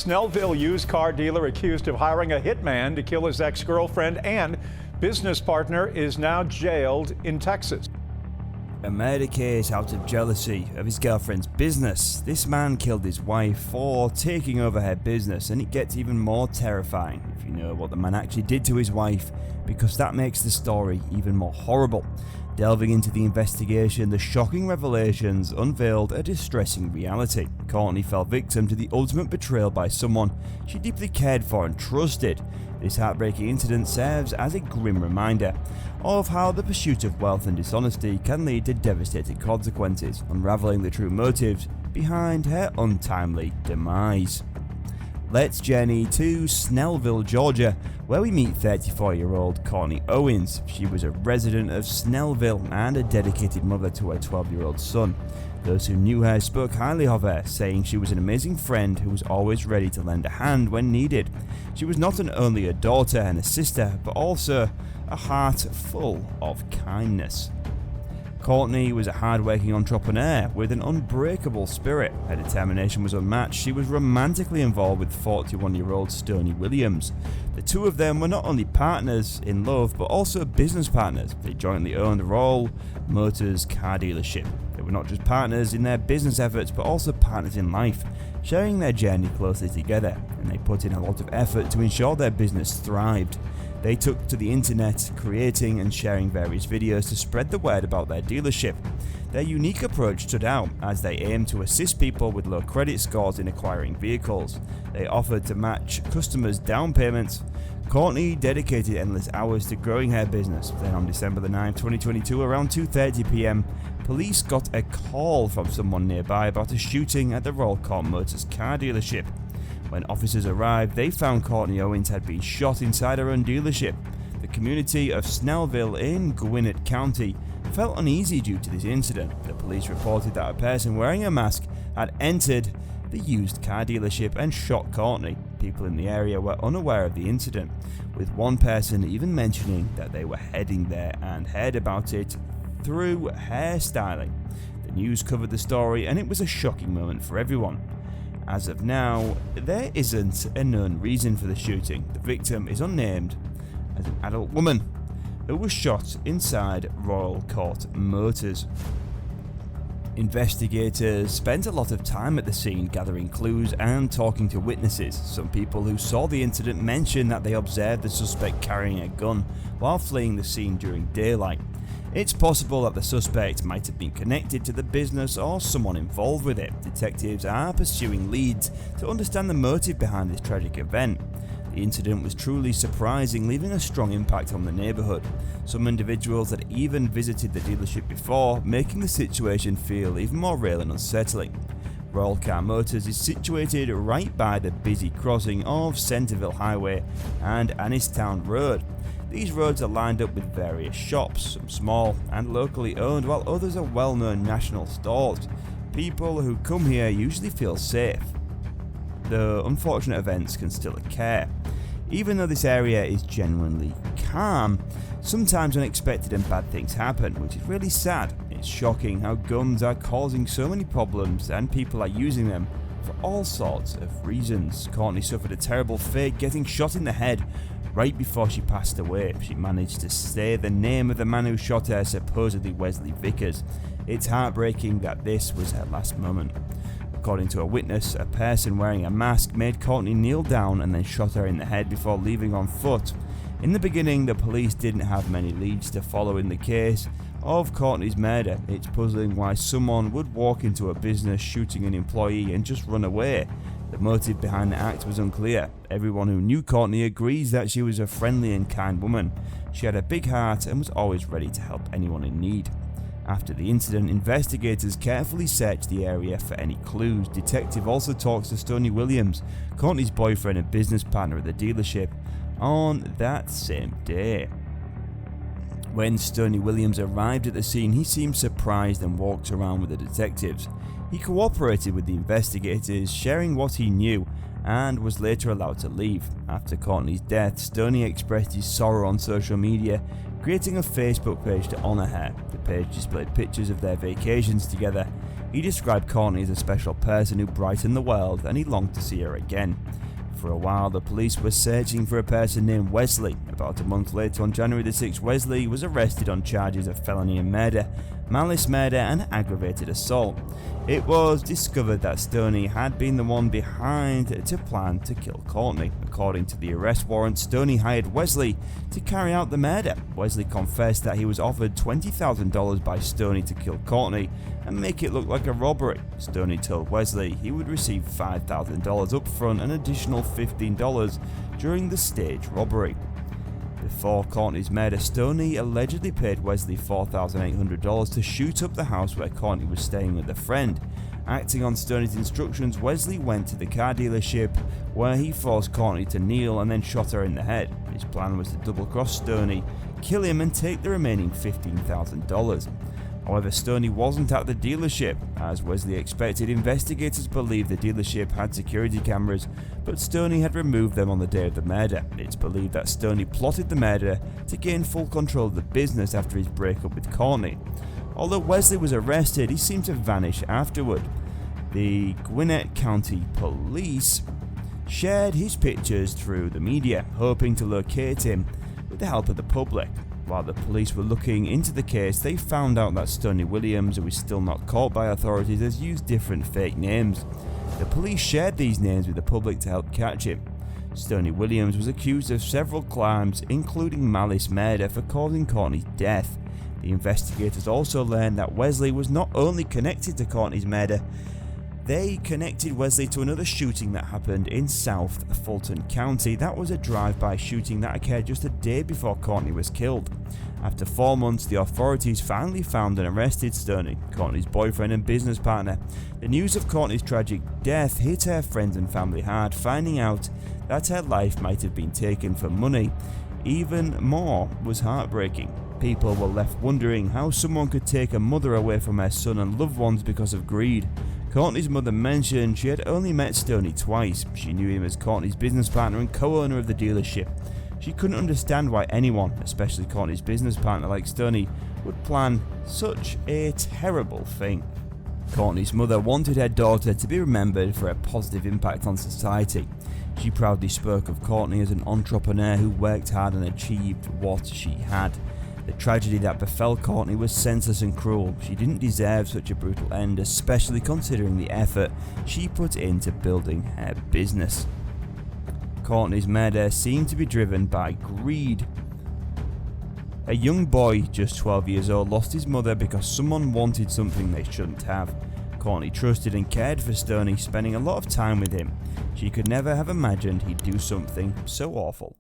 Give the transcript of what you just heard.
Snellville used car dealer accused of hiring a hitman to kill his ex-girlfriend and business partner is now jailed in Texas. A murder case out of jealousy of his girlfriend's business. This man killed his wife for taking over her business, and it gets even more terrifying if you know what the man actually did to his wife, because that makes the story even more horrible. Delving into the investigation, the shocking revelations unveiled a distressing reality. Courtney fell victim to the ultimate betrayal by someone she deeply cared for and trusted. This heartbreaking incident serves as a grim reminder of how the pursuit of wealth and dishonesty can lead to devastating consequences, unraveling the true motives behind her untimely demise. Let's journey to Snellville, Georgia, where we meet 34-year-old Courtney Owens. She was a resident of Snellville and a dedicated mother to her 12-year-old son. Those who knew her spoke highly of her, saying she was an amazing friend who was always ready to lend a hand when needed. She was not only a daughter and a sister, but also a heart full of kindness. Courtney was a hard-working entrepreneur with an unbreakable spirit. Her determination was unmatched. She was romantically involved with 41-year-old Stoney Williams. The two of them were not only partners in love, but also business partners. They jointly owned Roll Motors car dealership. They were not just partners in their business efforts, but also partners in life, sharing their journey closely together, and they put in a lot of effort to ensure their business thrived. They took to the internet, creating and sharing various videos to spread the word about their dealership. Their unique approach stood out as they aimed to assist people with low credit scores in acquiring vehicles. They offered to match customers' down payments. Courtney dedicated endless hours to growing her business. Then on December 9, 2022, around 2:30 p.m, police got a call from someone nearby about a shooting at the Roll Motors car dealership. When officers arrived, they found Courtney Owens had been shot inside her own dealership. The community of Snellville in Gwinnett County felt uneasy due to this incident. The police reported that a person wearing a mask had entered the used car dealership and shot Courtney. People in the area were unaware of the incident, with one person even mentioning that they were heading there and heard about it through hairstyling. The news covered the story, and it was a shocking moment for everyone. As of now, there isn't a known reason for the shooting. The victim is unnamed as an adult woman who was shot inside Royal Court Motors. Investigators spent a lot of time at the scene gathering clues and talking to witnesses. Some people who saw the incident mentioned that they observed the suspect carrying a gun while fleeing the scene during daylight. It's possible that the suspect might have been connected to the business or someone involved with it. Detectives are pursuing leads to understand the motive behind this tragic event. The incident was truly surprising, leaving a strong impact on the neighborhood. Some individuals had even visited the dealership before, making the situation feel even more real and unsettling. Royal Car Motors is situated right by the busy crossing of Centerville Highway and Annistown Road. These roads are lined up with various shops, some small and locally owned, while others are well-known national stores. People who come here usually feel safe, though unfortunate events can still occur. Even though this area is genuinely calm, sometimes unexpected and bad things happen, which is really sad. It's shocking how guns are causing so many problems and people are using them for all sorts of reasons. Courtney suffered a terrible fate, getting shot in the head right before she passed away. She managed to say the name of the man who shot her, supposedly Wesley Vickers. It's heartbreaking that this was her last moment. According to a witness, a person wearing a mask made Courtney kneel down and then shot her in the head before leaving on foot. In the beginning, the police didn't have many leads to follow in the case of Courtney's murder. It's puzzling why someone would walk into a business shooting an employee and just run away. The motive behind the act was unclear. Everyone who knew Courtney agrees that she was a friendly and kind woman. She had a big heart and was always ready to help anyone in need. After the incident, investigators carefully searched the area for any clues. Detective also talks to Stoney Williams, Courtney's boyfriend and business partner at the dealership, on that same day. When Stoney Williams arrived at the scene, he seemed surprised and walked around with the detectives. He cooperated with the investigators, sharing what he knew, and was later allowed to leave. After Courtney's death, Stoney expressed his sorrow on social media, creating a Facebook page to honour her. The page displayed pictures of their vacations together, He described Courtney as a special person who brightened the world, and he longed to see her again. For a while, the police were searching for a person named Wesley. About a month later, on January the 6th, Wesley was arrested on charges of felony and murder, malice murder, and aggravated assault. It was discovered that Stoney had been the one behind to plan to kill Courtney. According to the arrest warrant, Stoney hired Wesley to carry out the murder. Wesley confessed that he was offered $20,000 by Stoney to kill Courtney and make it look like a robbery. Stoney told Wesley he would receive $5,000 up front and an additional $15 during the staged robbery. Before Courtney's murder, Stoney allegedly paid Wesley $4,800 to shoot up the house where Courtney was staying with a friend. Acting on Stoney's instructions, Wesley went to the car dealership where he forced Courtney to kneel and then shot her in the head. His plan was to double-cross Stoney, kill him and take the remaining $15,000. However, Stoney wasn't at the dealership. As Wesley expected, investigators believe the dealership had security cameras, but Stoney had removed them on the day of the murder. It's believed that Stoney plotted the murder to gain full control of the business after his breakup with Courtney. Although Wesley was arrested, he seemed to vanish afterward. The Gwinnett County Police shared his pictures through the media, hoping to locate him with the help of the public. While the police were looking into the case, they found out that Stoney Williams, who is still not caught by authorities, has used different fake names. The police shared these names with the public to help catch him. Stoney Williams was accused of several crimes, including malice murder, for causing Courtney's death. The investigators also learned that Wesley was not only connected to Courtney's murder, they connected Wesley to another shooting that happened in South Fulton County. That was a drive-by shooting that occurred just a day before Courtney was killed. After 4 months, the authorities finally found and arrested Stoney, Courtney's boyfriend and business partner. The news of Courtney's tragic death hit her friends and family hard. Finding out that her life might have been taken for money even more was heartbreaking. People were left wondering how someone could take a mother away from her son and loved ones because of greed. Courtney's mother mentioned she had only met Stoney twice. She knew him as Courtney's business partner and co-owner of the dealership. She couldn't understand why anyone, especially Courtney's business partner like Stoney, would plan such a terrible thing. Courtney's mother wanted her daughter to be remembered for a positive impact on society. She proudly spoke of Courtney as an entrepreneur who worked hard and achieved what she had. The tragedy that befell Courtney was senseless and cruel. She didn't deserve such a brutal end, especially considering the effort she put into building her business. Courtney's murder seemed to be driven by greed. A young boy, just 12 years old, lost his mother because someone wanted something they shouldn't have. Courtney trusted and cared for Stoney, spending a lot of time with him. She could never have imagined he'd do something so awful.